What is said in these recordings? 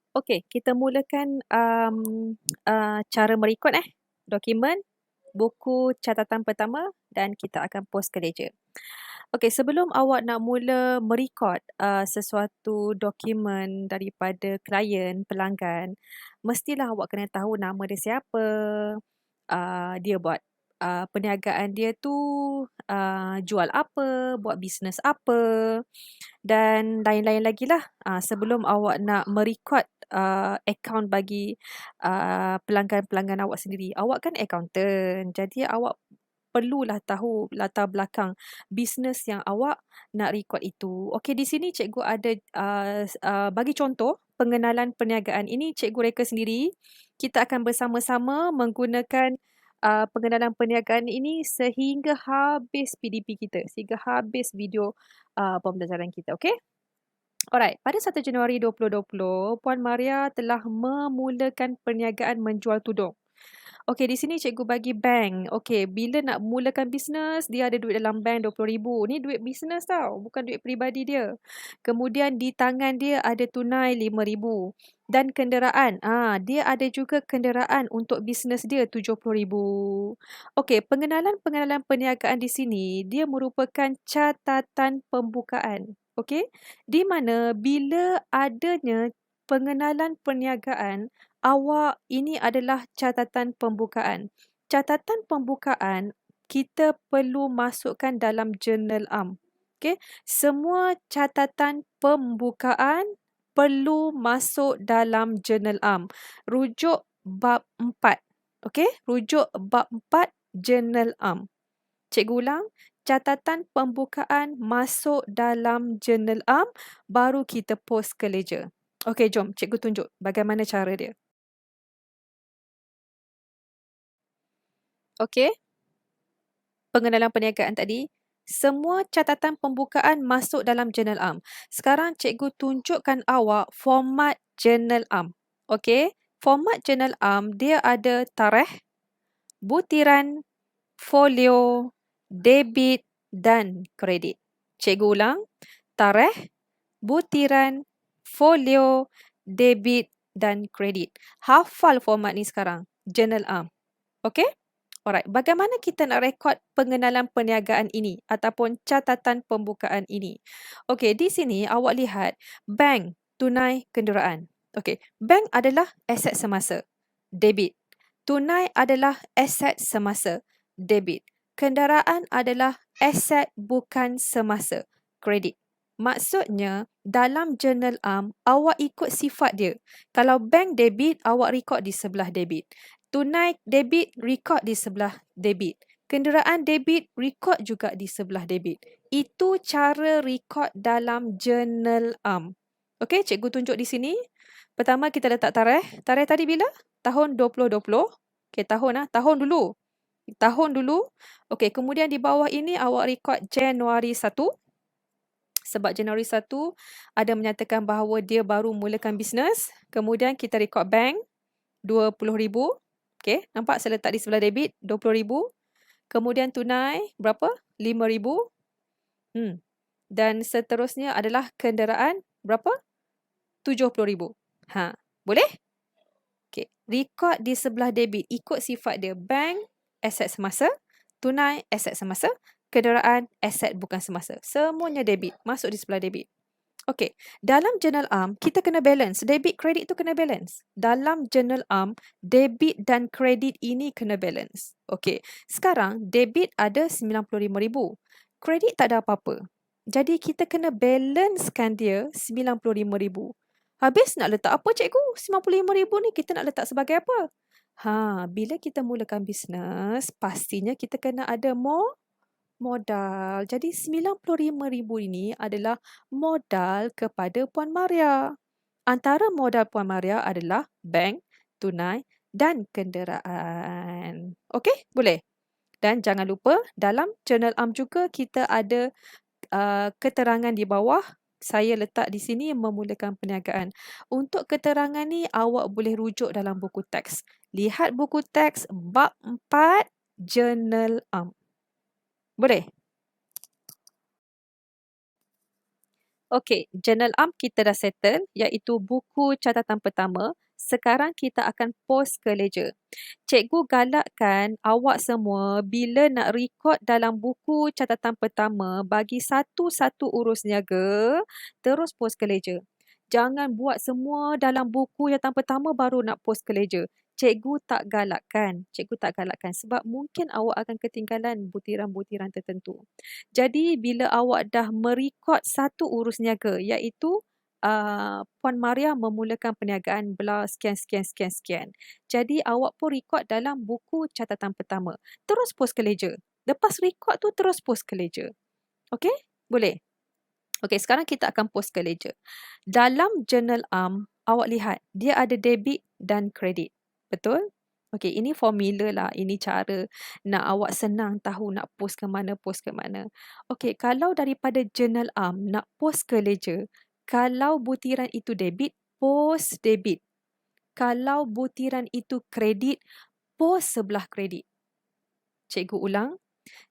Okey, kita mulakan cara merekod dokumen, buku catatan pertama dan kita akan post ke Ledger. Okey, sebelum awak nak mula merekod sesuatu dokumen daripada klien, pelanggan, mestilah awak kena tahu nama dia siapa, dia buat perniagaan dia tu jual apa, buat bisnes apa dan lain-lain lagi lah. Sebelum awak nak merekod akaun bagi pelanggan-pelanggan awak sendiri. Awak kan accountant, jadi awak perlulah tahu latar belakang bisnes yang awak nak rekod itu. Okey, di sini cikgu ada bagi contoh pengenalan perniagaan. Ini cikgu reka sendiri. Kita akan bersama-sama menggunakan pengenalan perniagaan ini sehingga habis PDP kita, sehingga habis video pembelajaran kita. Okey? Alright, pada 1 Januari 2020, Puan Maria telah memulakan perniagaan menjual tudung. Okey, di sini cikgu bagi bank. Okey, bila nak mulakan bisnes, dia ada duit dalam bank RM20,000. Ni duit bisnes tau, bukan duit peribadi dia. Kemudian di tangan dia ada tunai RM5,000. Dan kenderaan, dia ada juga kenderaan untuk bisnes dia RM70,000. Okey, pengenalan-pengenalan perniagaan di sini, dia merupakan catatan pembukaan. Okey, di mana bila adanya pengenalan perniagaan, awak ini adalah catatan pembukaan. Catatan pembukaan kita perlu masukkan dalam jurnal am. Okey, semua catatan pembukaan perlu masuk dalam jurnal am. Rujuk bab 4. Okey, rujuk bab 4 jurnal am. Cikgu ulang, catatan pembukaan masuk dalam jurnal am baru kita post ke Ledger. Okey, jom cikgu tunjuk bagaimana cara dia. Okey, pengenalan perniagaan tadi, semua catatan pembukaan masuk dalam jurnal am. Sekarang cikgu tunjukkan awak format jurnal am. Okey, format jurnal am dia ada tarikh, butiran, folio, debit dan kredit. Cikgu ulang, tarikh, butiran, folio, debit dan kredit. Hafal format ni sekarang, jurnal am. Okey? Alright, bagaimana kita nak rekod pengenalan perniagaan ini ataupun catatan pembukaan ini? Okey, di sini awak lihat bank, tunai, kenderaan. Okey, bank adalah aset semasa, debit. Tunai adalah aset semasa, debit. Kenderaan adalah aset bukan semasa, kredit. Maksudnya, dalam jurnal am, awak ikut sifat dia. Kalau bank debit, awak rekod di sebelah debit. Tunai debit, rekod di sebelah debit. Kenderaan debit, rekod juga di sebelah debit. Itu cara rekod dalam jurnal am. Okey, cikgu tunjuk di sini. Pertama kita letak tarikh. Tarikh tadi bila? Tahun 2020. Okey, tahun dulu. Tahun dulu. Okey, kemudian di bawah ini awak rekod Januari 1. Sebab Januari 1 ada menyatakan bahawa dia baru mulakan bisnes. Kemudian kita rekod bank RM20,000. Okey, nampak saya letak di sebelah debit RM20,000. Kemudian tunai berapa? RM5,000. Dan seterusnya adalah kenderaan berapa? RM70,000. Boleh? Okey, rekod di sebelah debit ikut sifat dia. Bank, aset semasa. Tunai, aset semasa. Kenderaan, aset bukan semasa. Semuanya debit. Masuk di sebelah debit. Okey, dalam jurnal am, kita kena balance. Debit, kredit tu kena balance. Dalam jurnal am, debit dan kredit ini kena balance. Okey, sekarang debit ada RM95,000. Kredit tak ada apa-apa. Jadi kita kena balancekan dia RM95,000. Habis nak letak apa cikgu? RM95,000 ni kita nak letak sebagai apa? Bila kita mulakan bisnes, pastinya kita kena ada modal. Jadi RM95,000 ini adalah modal kepada Puan Maria. Antara modal Puan Maria adalah bank, tunai dan kenderaan. Okey, boleh? Dan jangan lupa dalam jurnal am juga kita ada keterangan di bawah. Saya letak di sini memulakan perniagaan. Untuk keterangan ni awak boleh rujuk dalam buku teks. Lihat buku teks bab 4 jurnal am. Boleh? Okey, journal arm kita dah settle iaitu buku catatan pertama. Sekarang kita akan post ke ledger. Cikgu galakkan awak semua bila nak rekod dalam buku catatan pertama, bagi satu-satu urus niaga, terus post ke ledger. Jangan buat semua dalam buku catatan pertama baru nak post ke ledger. Cikgu tak galakkan. Cikgu tak galakkan sebab mungkin awak akan ketinggalan butiran-butiran tertentu. Jadi bila awak dah merekod satu urus niaga iaitu Puan Maria memulakan perniagaan bla sekian. Jadi awak pun rekod dalam buku catatan pertama. Terus post ke ledger. Lepas rekod tu terus post ke ledger. Okey? Boleh? Okey, sekarang kita akan post ke ledger. Dalam journal arm, awak lihat dia ada debit dan kredit. Betul? Okey, ini formula lah. Ini cara nak awak senang tahu nak post ke mana, post ke mana. Okey, kalau daripada journal arm nak post ke ledger, kalau butiran itu debit, post debit. Kalau butiran itu kredit, post sebelah kredit. Cikgu ulang.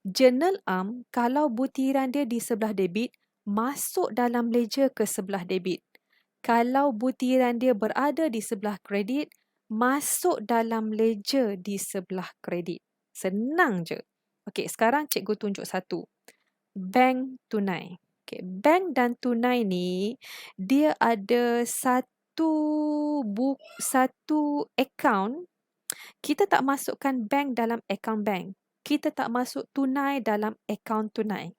Journal arm, kalau butiran dia di sebelah debit, masuk dalam ledger ke sebelah debit. Kalau butiran dia berada di sebelah kredit, masuk dalam ledger di sebelah kredit. Senang je. Okey, sekarang cikgu tunjuk satu. Bank tunai. Okey, bank dan tunai ni dia ada satu akaun. Kita tak masukkan bank dalam akaun bank. Kita tak masuk tunai dalam akaun tunai.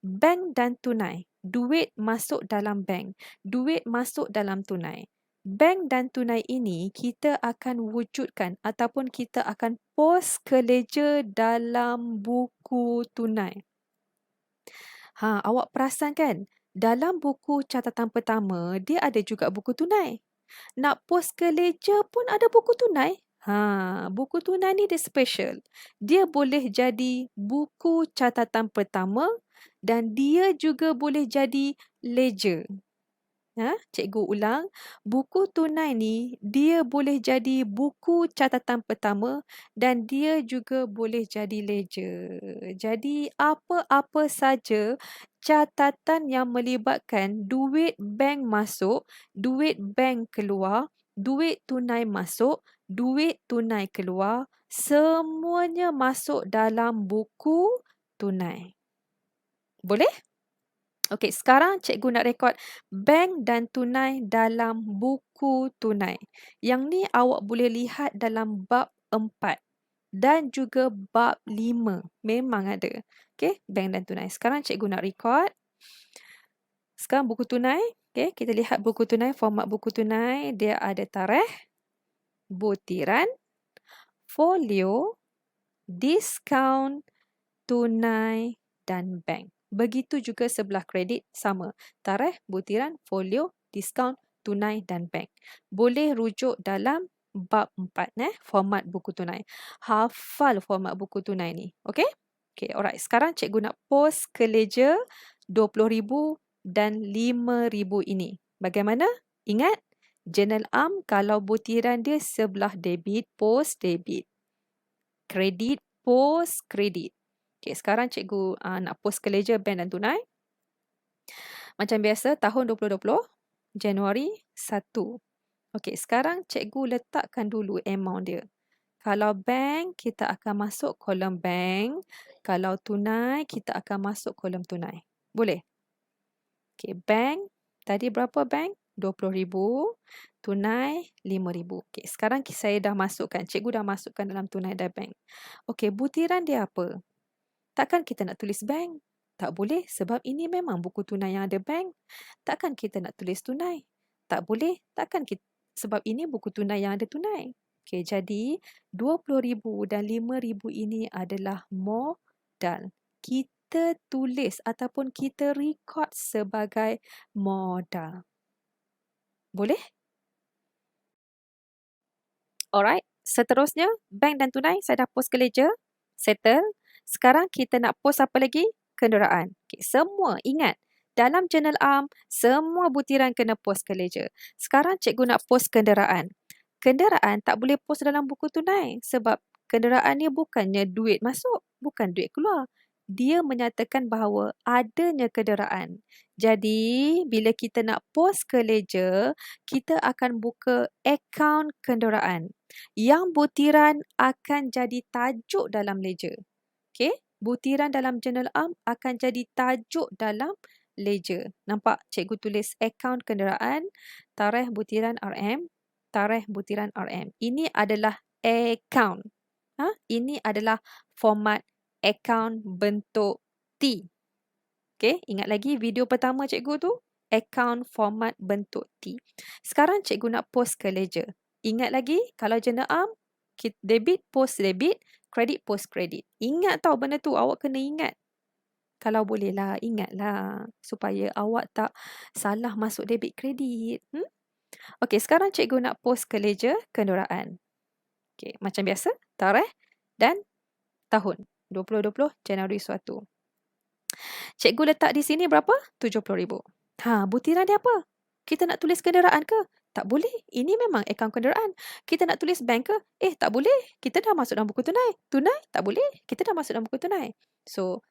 Bank dan tunai. Duit masuk dalam bank. Duit masuk dalam tunai. Bank dan tunai ini kita akan wujudkan ataupun kita akan post ke ledger dalam buku tunai. Awak perasan kan? Dalam buku catatan pertama, dia ada juga buku tunai. Nak post ke ledger pun ada buku tunai. Buku tunai ni dia special. Dia boleh jadi buku catatan pertama dan dia juga boleh jadi ledger. Cikgu ulang. Buku tunai ni dia boleh jadi buku catatan pertama dan dia juga boleh jadi ledger. Jadi apa-apa saja catatan yang melibatkan duit bank masuk, duit bank keluar, duit tunai masuk, duit tunai keluar, semuanya masuk dalam buku tunai. Boleh? Okey, sekarang cikgu nak rekod bank dan tunai dalam buku tunai. Yang ni awak boleh lihat dalam bab 4 dan juga bab 5. Memang ada. Okey, bank dan tunai. Sekarang cikgu nak rekod. Sekarang buku tunai. Okey, kita lihat buku tunai, format buku tunai. Dia ada tarikh, butiran, folio, diskaun, tunai dan bank. Begitu juga sebelah kredit sama. Tarikh, butiran, folio, diskaun, tunai dan bank. Boleh rujuk dalam bab 4 format buku tunai. Hafal format buku tunai ni. Okey? Okey, alright. Sekarang cikgu nak post ke ledger 20,000 dan 5,000 ini. Bagaimana? Ingat? Journal arm kalau butiran dia sebelah debit, post debit. Kredit, post kredit. Okey, sekarang cikgu nak post ke ledger bank dan tunai. Macam biasa, tahun 2020, Januari 1. Okey, sekarang cikgu letakkan dulu amount dia. Kalau bank, kita akan masuk kolom bank. Kalau tunai, kita akan masuk kolom tunai. Boleh? Okey, bank. Tadi berapa bank? 20,000. Tunai, 5,000. Okey, sekarang saya dah masukkan. Cikgu dah masukkan dalam tunai dan bank. Okey, butiran dia apa? Takkan kita nak tulis bank? Tak boleh sebab ini memang buku tunai yang ada bank. Takkan kita nak tulis tunai? Tak boleh. Takkan kita, sebab ini buku tunai yang ada tunai. Okey, jadi 20,000 dan 5,000 ini adalah modal. Kita tulis ataupun kita rekod sebagai modal. Boleh? Alright. Seterusnya, bank dan tunai saya dah post ke ledger. Settle. Sekarang kita nak post apa lagi? Kenderaan. Okay, semua ingat. Dalam journal arm, semua butiran kena post ke ledger. Sekarang cikgu nak post kenderaan. Kenderaan tak boleh post dalam buku tunai sebab kenderaan ni bukannya duit masuk, bukan duit keluar. dia menyatakan bahawa adanya kenderaan. Jadi, bila kita nak post ke ledger, kita akan buka akaun kenderaan. Yang butiran akan jadi tajuk dalam ledger. Okey, butiran dalam Journal Am akan jadi tajuk dalam ledger. Nampak cikgu tulis akaun kenderaan, tarikh butiran RM, tarikh butiran RM. Ini adalah akaun. Ini adalah format akaun bentuk T. Okey, ingat lagi video pertama cikgu tu? Akaun format bentuk T. Sekarang cikgu nak post ke ledger. Ingat lagi, kalau Journal Am, debit post debit, kredit post kredit. Ingat tau benda tu, awak kena ingat. Kalau boleh lah, ingatlah. Supaya awak tak salah masuk debit kredit. Okey, sekarang cikgu nak post ke ledger kenderaan. Okey, macam biasa, tarikh dan tahun. 2020 Januari 1. Cikgu letak di sini berapa? 70,000. Butiran dia apa? Kita nak tulis kenderaan ke? Tak boleh. Ini memang akaun kenderaan. Kita nak tulis bank ke? Tak boleh. Kita dah masuk dalam buku tunai. Tunai? Tak boleh. Kita dah masuk dalam buku tunai. So,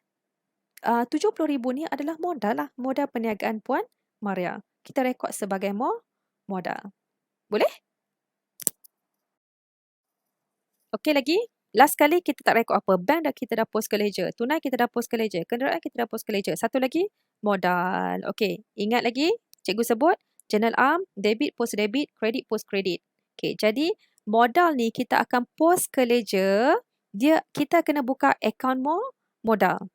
70,000 ni adalah modal lah. Modal perniagaan Puan Maria. Kita rekod sebagai modal. Boleh? Okey lagi. Last kali kita tak rekod apa. Bank kita dah post ke ledger. Tunai kita dah post ke ledger. Kenderaan kita dah post ke ledger. Satu lagi, modal. Okey, ingat lagi cikgu sebut Journal Am, debit post debit, kredit post kredit. Okey, jadi modal ni kita akan post ke ledger. Kita kena buka akaun modal.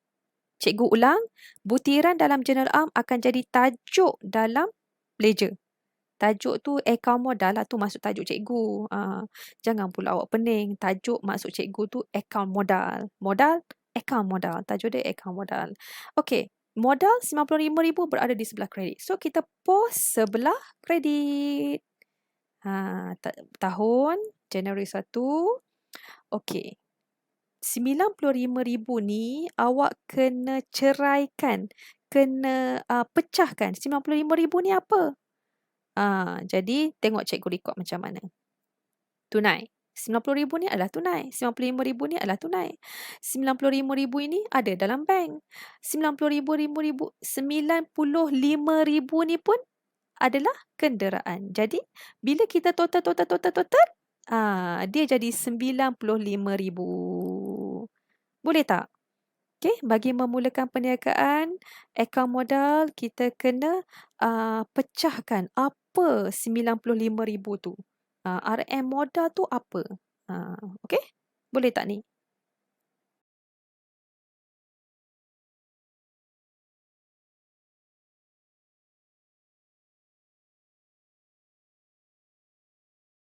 Cikgu ulang, butiran dalam Journal Am akan jadi tajuk dalam ledger. Tajuk tu akaun modal lah, tu masuk tajuk cikgu. Jangan pula awak pening. Tajuk maksud cikgu tu akaun modal. Modal, akaun modal. Tajuk dia akaun modal. Okey, modal 95,000 berada di sebelah kredit. So, kita post sebelah kredit. Tahun Januari 1. Okey. 95,000 ni awak kena ceraikan. Kena pecahkan. 95,000 ni apa? Jadi tengok cikgu rekod macam mana. Tunai. 90,000 ni adalah tunai. 95,000 ni adalah tunai. 95,000 ini ada dalam bank. 95,000 ni pun adalah kenderaan. Jadi bila kita total, dia jadi 95,000. Boleh tak? Okey, bagi memulakan perniagaan, akaun modal kita kena pecahkan apa 95,000 tu. RM modal tu apa? Okey, boleh tak ni?